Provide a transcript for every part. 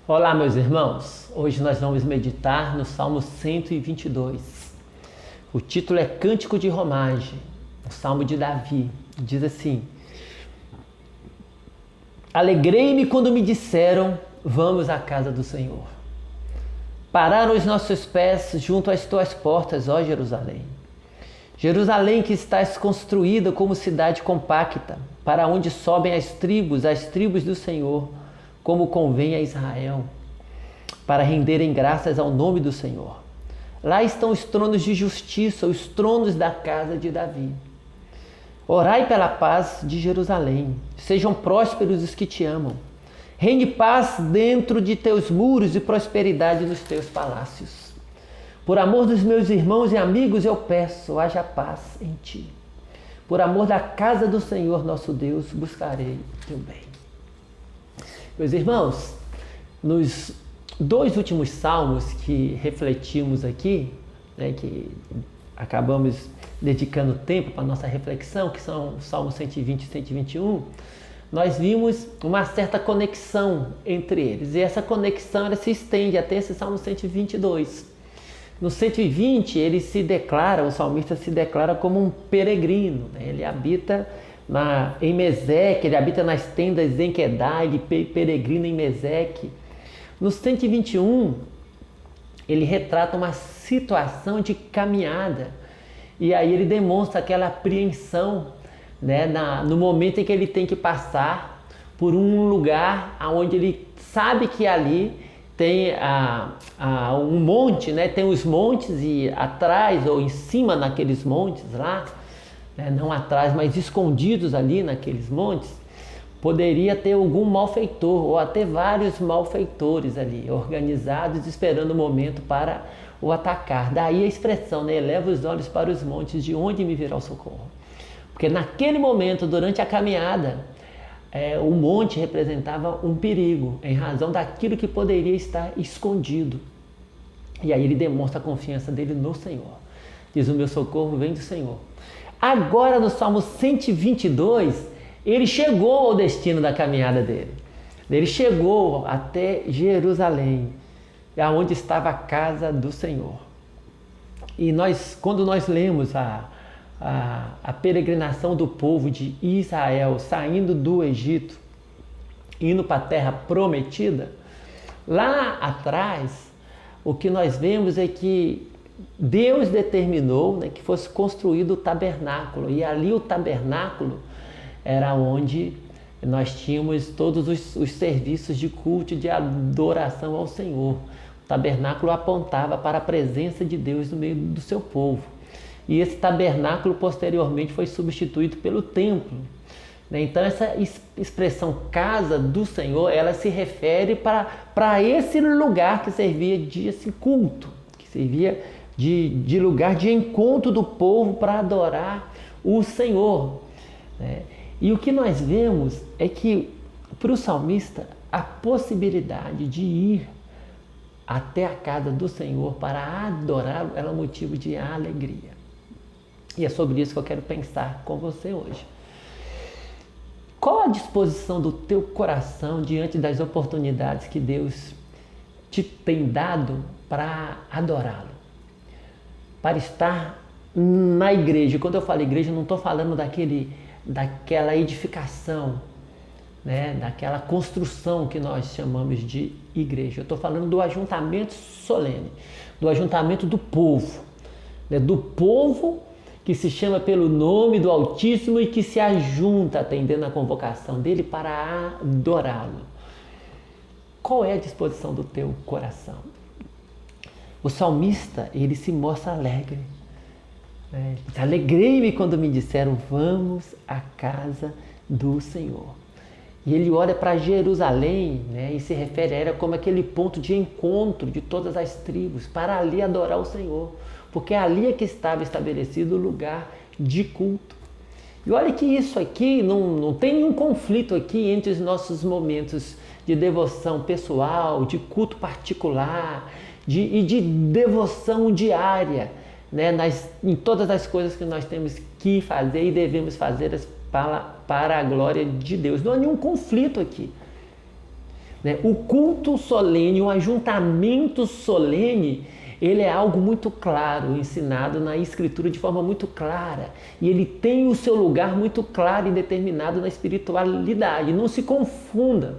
Olá, meus irmãos. Hoje nós vamos meditar no Salmo 122. O título é Cântico de Romagem, o Salmo de Davi. Diz assim: Alegrei-me quando me disseram, vamos à casa do Senhor. Pararam os nossos pés junto às tuas portas, ó Jerusalém. Jerusalém que estás construída como cidade compacta, para onde sobem as tribos do Senhor, como convém a Israel, para renderem graças ao nome do Senhor. Lá estão os tronos de justiça, os tronos da casa de Davi. Orai pela paz de Jerusalém, sejam prósperos os que te amam. Reine paz dentro de teus muros e prosperidade nos teus palácios. Por amor dos meus irmãos e amigos eu peço, haja paz em ti. Por amor da casa do Senhor nosso Deus, buscarei teu bem. Meus irmãos, nos dois últimos salmos que refletimos aqui, que acabamos dedicando tempo para a nossa reflexão, que são os Salmos 120 e 121, nós vimos uma certa conexão entre eles. E essa conexão ela se estende até esse Salmo 122. No 120, o salmista se declara como um peregrino. Ele habita em Meseque, ele habita nas tendas em Quedar, ele peregrina em Meseque. No 121, ele retrata uma situação de caminhada. E aí ele demonstra aquela apreensão, no momento em que ele tem que passar por um lugar onde ele sabe que ali tem um monte, tem os montes e atrás ou em cima naqueles montes lá, não atrás, mas escondidos ali naqueles montes, poderia ter algum malfeitor ou até vários malfeitores ali, organizados, esperando o momento para o atacar. Daí a expressão, eleva os olhos para os montes, de onde me virá o socorro. Porque naquele momento, durante a caminhada, o monte representava um perigo, em razão daquilo que poderia estar escondido. E aí ele demonstra a confiança dele no Senhor. Diz, o meu socorro vem do Senhor. Agora no Salmo 122, ele chegou ao destino da caminhada dele. Ele chegou até Jerusalém, onde estava a casa do Senhor. E quando nós lemos a peregrinação do povo de Israel saindo do Egito, indo para a terra prometida, lá atrás, o que nós vemos é que Deus determinou que fosse construído o tabernáculo, e ali o tabernáculo era onde nós tínhamos todos os serviços de culto, de adoração ao Senhor. O tabernáculo apontava para a presença de Deus no meio do seu povo. E esse tabernáculo posteriormente foi substituído pelo templo. Então essa expressão casa do Senhor, ela se refere para esse lugar que servia de culto, que servia de lugar de encontro do povo para adorar o Senhor. E o que nós vemos é que para o salmista a possibilidade de ir até a casa do Senhor para adorá-lo era motivo de alegria. E é sobre isso que eu quero pensar com você hoje. Qual a disposição do teu coração diante das oportunidades que Deus te tem dado para adorá-lo? Para estar na igreja. Quando eu falo igreja, eu não estou falando daquela edificação, daquela construção que nós chamamos de igreja. Eu estou falando do ajuntamento solene, do ajuntamento do povo, do povo que se chama pelo nome do Altíssimo e que se ajunta atendendo a convocação dele para adorá-lo. Qual é a disposição do teu coração? O salmista, ele se mostra alegre. Alegrei-me quando me disseram, vamos à casa do Senhor. E ele olha para Jerusalém, e se refere a ela como aquele ponto de encontro de todas as tribos, para ali adorar o Senhor. Porque ali é que estava estabelecido o lugar de culto. E olha que isso aqui, não tem nenhum conflito aqui entre os nossos momentos de devoção pessoal, de culto particular e de devoção diária, em todas as coisas que nós temos que fazer e devemos fazer para a glória de Deus. Não há nenhum conflito aqui. né? O culto solene, o ajuntamento solene, ele é algo muito claro, ensinado na Escritura de forma muito clara. E ele tem o seu lugar muito claro e determinado na espiritualidade. Não se confundam.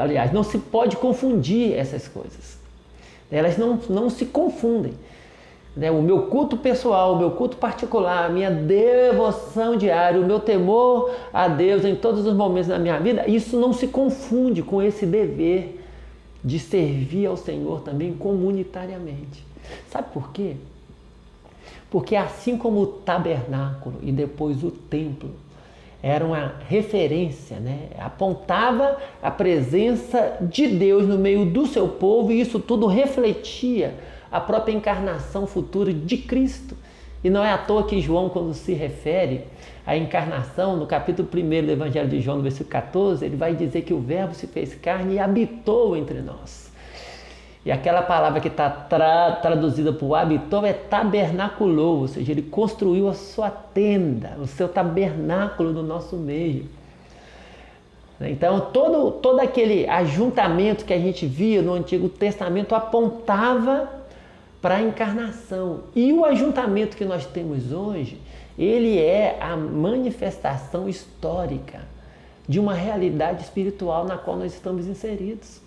Aliás, não se pode confundir essas coisas. Elas não se confundem. O meu culto pessoal, o meu culto particular, a minha devoção diária, o meu temor a Deus em todos os momentos da minha vida, isso não se confunde com esse dever de servir ao Senhor também comunitariamente. Sabe por quê? Porque assim como o tabernáculo e depois o templo era uma referência, né? Apontava a presença de Deus no meio do seu povo, e isso tudo refletia a própria encarnação futura de Cristo. E não é à toa que João, quando se refere à encarnação, no capítulo 1 do Evangelho de João, no versículo 14, ele vai dizer que o Verbo se fez carne e habitou entre nós. E aquela palavra que está traduzida por habitou é tabernaculou, ou seja, ele construiu a sua tenda, o seu tabernáculo no nosso meio. Então, todo aquele ajuntamento que a gente via no Antigo Testamento apontava para a encarnação. E o ajuntamento que nós temos hoje, ele é a manifestação histórica de uma realidade espiritual na qual nós estamos inseridos.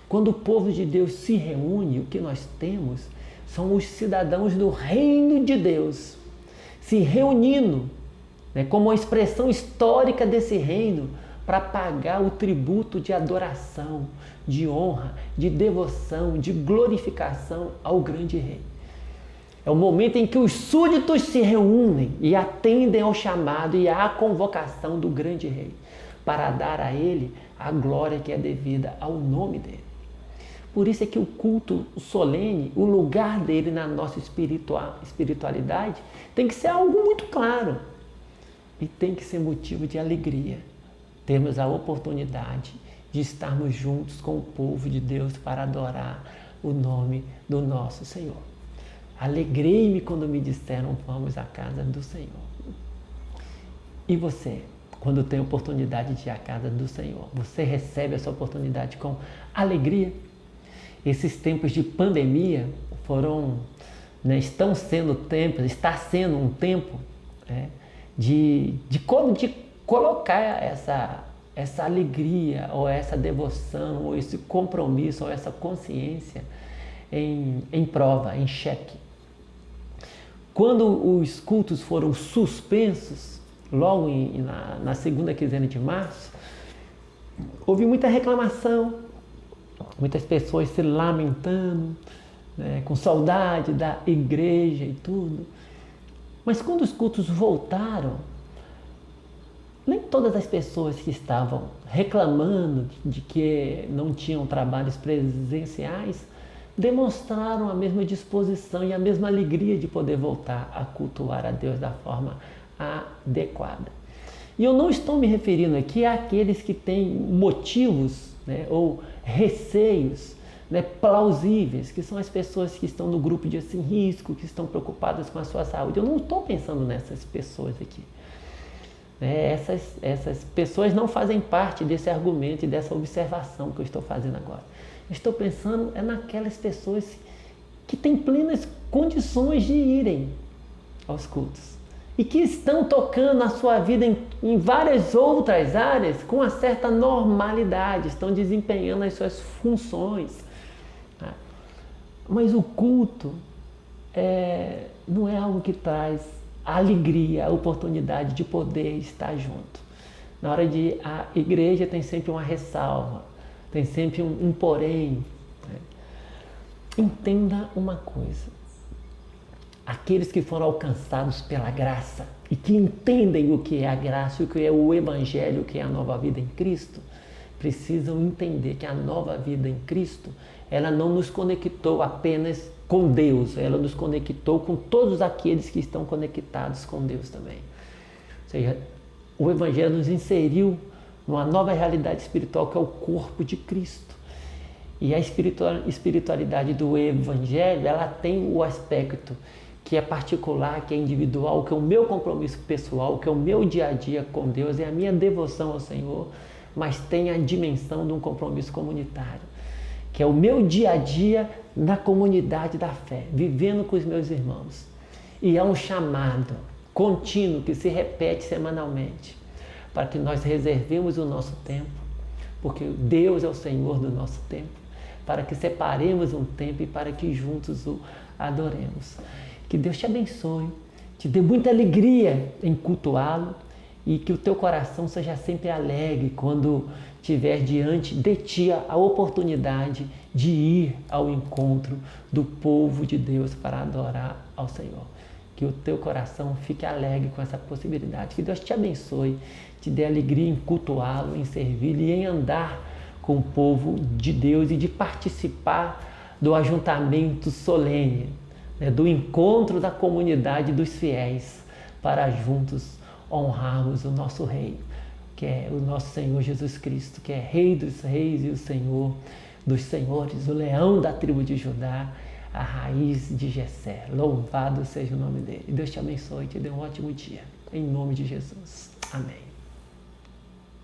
Quando o povo de Deus se reúne, o que nós temos são os cidadãos do reino de Deus se reunindo, né, como uma expressão histórica desse reino, para pagar o tributo de adoração, de honra, de devoção, de glorificação ao grande rei. É o momento em que os súditos se reúnem e atendem ao chamado e à convocação do grande rei, para dar a ele a glória que é devida ao nome dele. Por isso é que o culto solene, o lugar dele na nossa espiritualidade, tem que ser algo muito claro e tem que ser motivo de alegria. Temos a oportunidade de estarmos juntos com o povo de Deus para adorar o nome do nosso Senhor. Alegrei-me quando me disseram, vamos à casa do Senhor. E você, quando tem a oportunidade de ir à casa do Senhor, você recebe essa oportunidade com alegria? Esses tempos de pandemia está sendo um tempo, né, de colocar essa alegria, ou essa devoção, ou esse compromisso, ou essa consciência em prova, em xeque. Quando os cultos foram suspensos, logo na segunda quinzena de março, houve muita reclamação, muitas pessoas se lamentando, né, com saudade da igreja e tudo. Mas quando os cultos voltaram, nem todas as pessoas que estavam reclamando de que não tinham trabalhos presenciais demonstraram a mesma disposição e a mesma alegria de poder voltar a cultuar a Deus da forma adequada. E eu não estou me referindo aqui àqueles que têm motivos, né, ou receios, né, plausíveis, que são as pessoas que estão no grupo de risco, que estão preocupadas com a sua saúde. Eu não estou pensando nessas pessoas aqui. Essas pessoas não fazem parte desse argumento e dessa observação que eu estou fazendo agora. Eu estou pensando naquelas pessoas que têm plenas condições de irem aos cultos e que estão tocando a sua vida em várias outras áreas com uma certa normalidade, estão desempenhando as suas funções. Mas o culto não é algo que traz a alegria, a oportunidade de poder estar junto. Na hora de ir à igreja tem sempre uma ressalva, tem sempre um porém. Né? Entenda uma coisa: aqueles que foram alcançados pela graça e que entendem o que é a graça, o que é o Evangelho, o que é a nova vida em Cristo, precisam entender que a nova vida em Cristo, ela não nos conectou apenas com Deus, ela nos conectou com todos aqueles que estão conectados com Deus também. Ou seja, o Evangelho nos inseriu numa nova realidade espiritual que é o corpo de Cristo. E a espiritualidade do Evangelho, ela tem o aspecto que é particular, que é individual, que é o meu compromisso pessoal, que é o meu dia a dia com Deus, é a minha devoção ao Senhor. mas tem a dimensão de um compromisso comunitário, que é o meu dia a dia na comunidade da fé, vivendo com os meus irmãos. E é um chamado contínuo que se repete semanalmente, para que nós reservemos o nosso tempo, porque Deus é o Senhor do nosso tempo, para que separemos um tempo e para que juntos o adoremos. Que Deus te abençoe, te dê muita alegria em cultuá-lo e que o teu coração seja sempre alegre quando tiver diante de ti a oportunidade de ir ao encontro do povo de Deus para adorar ao Senhor. Que o teu coração fique alegre com essa possibilidade. Que Deus te abençoe, te dê alegria em cultuá-lo, em servi-lo e em andar com o povo de Deus e de participar do ajuntamento solene, né, do encontro da comunidade dos fiéis, para juntos honrarmos o nosso Rei, que é o nosso Senhor Jesus Cristo, que é Rei dos Reis e o Senhor dos Senhores, o leão da tribo de Judá, a raiz de Jessé. Louvado seja o nome dele. Deus te abençoe e te dê um ótimo dia. Em nome de Jesus. Amém.